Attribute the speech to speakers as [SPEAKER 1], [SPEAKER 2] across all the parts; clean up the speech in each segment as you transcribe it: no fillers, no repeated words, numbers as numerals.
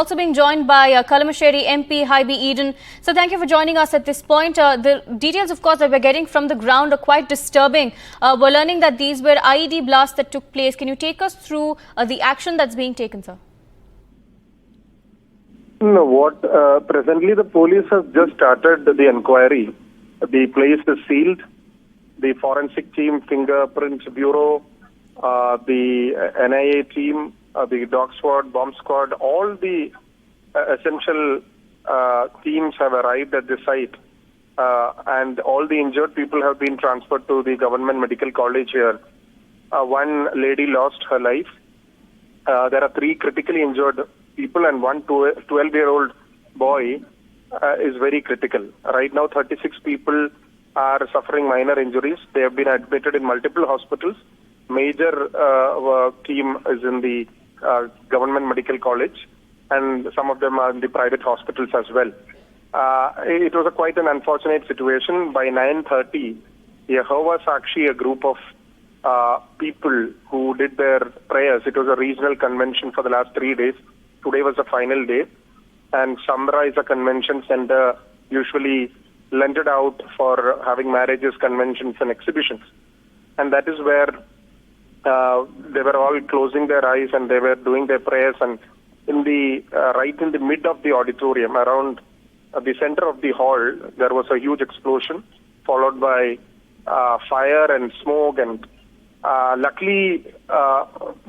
[SPEAKER 1] Also being joined by MP Hibi Eden. So thank you for joining us at this point. The details, of course, that we're getting from the ground are quite disturbing. We're learning that these were IED blasts that took place. Can you take us through the action that's being taken, sir?
[SPEAKER 2] No, presently the police has just started the inquiry. The place is sealed. The forensic team, fingerprint bureau, the NIA team, the dog squad, bomb squad, all the essential teams have arrived at the site, and all the injured people have been transferred to the government medical college here. One lady lost her life. There are 3 critically injured people, and one 12-year-old boy is very critical. Right now, 36 people are suffering minor injuries. They have been admitted in multiple hospitals. Major team is in the government medical college, and some of them are in the private hospitals as well. It was quite an unfortunate situation. By 9:30, here was actually a group of people who did their prayers. It was a regional convention for the last 3 days. Today was the final day, and Samra is a convention center usually lended out for having marriages, conventions, and exhibitions. And that is where they were all closing their eyes and they were doing their prayers. And in the right in the mid of the auditorium, around the center of the hall, there was a huge explosion, followed by fire and smoke. And luckily,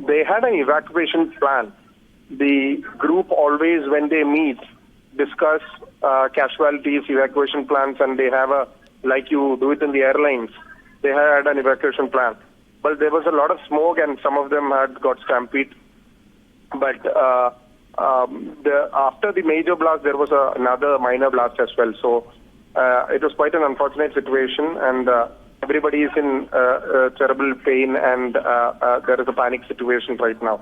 [SPEAKER 2] they had an evacuation plan. The group always, when they meet, discuss casualties, evacuation plans, and they have like you do it in the airlines, they had an evacuation plan. But there was a lot of smoke and some of them had got stampede. But after the major blast, there was another minor blast as well. So it was quite an unfortunate situation, and everybody is in terrible pain, and there is a panic situation right now.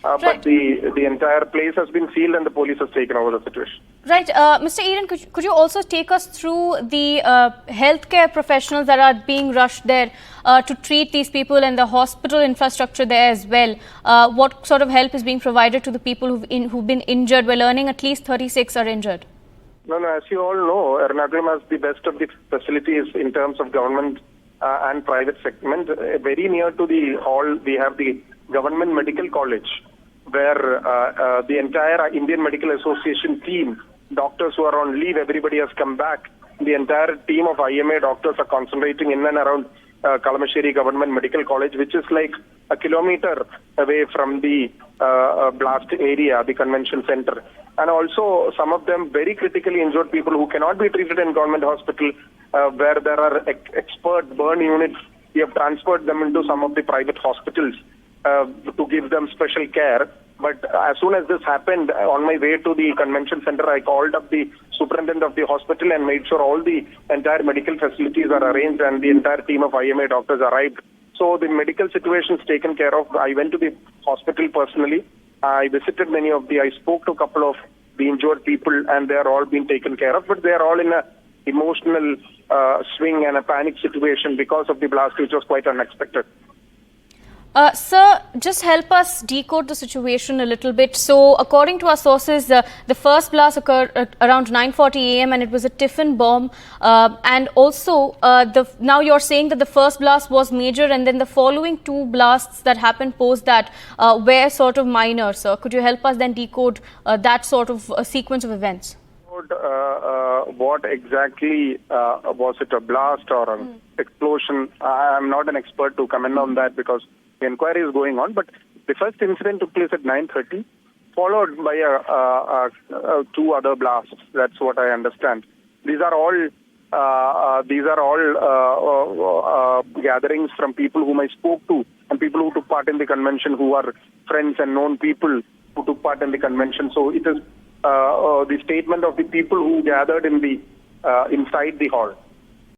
[SPEAKER 1] Right.
[SPEAKER 2] But the entire place has been sealed and the police has taken over the situation.
[SPEAKER 1] Right. Mr. Eden, could you also take us through the healthcare professionals that are being rushed there to treat these people, and the hospital infrastructure there as well? What sort of help is being provided to the people who've been injured? We're learning at least 36 are injured.
[SPEAKER 2] No, as you all know, Ernakulam has the best of the facilities in terms of government and private segment. Very near to the hall, we have the government medical college, where the entire Indian Medical Association team, doctors who are on leave, everybody has come back. The entire team of IMA doctors are concentrating in and around Kalamassery Government Medical College, which is like a kilometer away from the blast area, the convention center. And also some of them very critically injured people who cannot be treated in government hospital, where there are expert burn units. We have transferred them into some of the private hospitals to give them special care. But as soon as this happened, on my way to the convention center, I called up the superintendent of the hospital and made sure all the entire medical facilities are arranged and the entire team of IMA doctors arrived. So the medical situation is taken care of. I went to the hospital personally. I visited I spoke to a couple of the injured people, and they are all being taken care of. But they are all in a emotional swing and a panic situation because of the blast, which was quite unexpected.
[SPEAKER 1] Sir, just help us decode the situation a little bit. So, according to our sources, the first blast occurred around 9:40 a.m. and it was a tiffin bomb. And also, now you're saying that the first blast was major, and then the following 2 blasts that happened post that were sort of minor. So, could you help us then decode that sort of sequence of events?
[SPEAKER 2] What exactly was it, a blast or an explosion? I'm not an expert to comment on that because the inquiry is going on. But the first incident took place at 9:30, followed by 2 other blasts. That's what I understand. These are all gatherings from people whom I spoke to and people who took part in the convention, who are friends and known people who took part in the convention. So it is the statement of the people who gathered in the inside the hall.